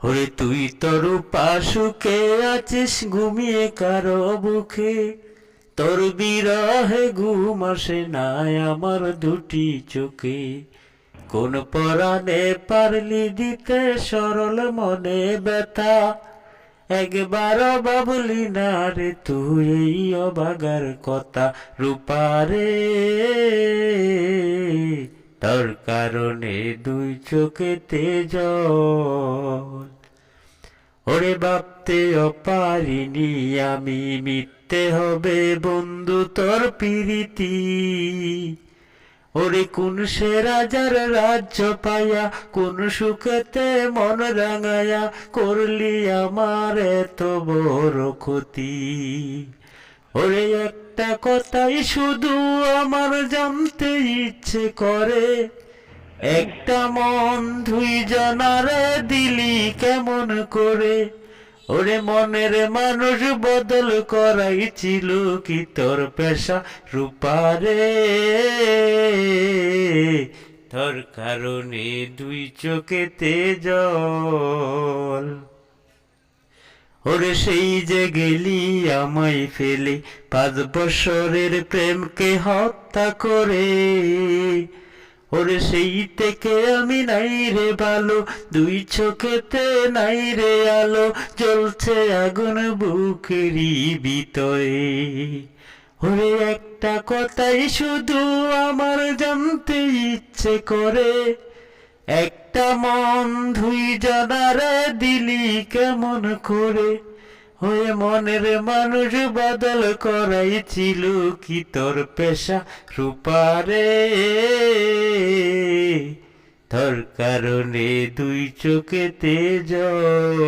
ওরে তুই তোর পাশুকে আছিস ঘুমিয়ে কারো বুকে, তোর বিরহে ঘুম আসে নাই আমার দুটি চোখে। কোন পরাণে পারলি দিতে সরল মনে ব্যথা, একবারও ভাবলি না রে তুই এই অবাগার কথা। রূপারে তোর কারণে দুই চোখেতে জল, ওরে ভাবতেও পারিনি আমি মিথ্যে হবে বন্ধু তোর প্রীতি। ওরে কোন সে রাজার রাজ্য পাইয়া, কোন সুখেতে মন রাঙায়া, করলি আমার এত বড় ক্ষতি। ওরে একটা কথাই শুধু আমার জানতে ইচ্ছে করে, একটা মন দুই জনারে দিলি কেমন করে? ওরে মনের মানুষ বদল করাই ছিল কি তোর পেশা? রূপারে তোর কারণে দুই চোখেতে জল, ওরে সেই যে গেলি আমায় ফেলে 5 বছরের প্রেমকে হত্যা করে। ওরে সেই থেকে আমি নাই রে ভালো, দুই চোখেতে নাই রে আলো, জ্বলছে আগুন বুকেরই ভিতরে। ওরে একটা কথাই শুধু আমার জানতে ইচ্ছে করে, একটা মন দুই জনারে দিলি কেমন করে? হয়ে মনের মানুষ বদল করাই ছিল কি তোর পেশা? রূপারে তোর কারণে দুই চোখেতে জল।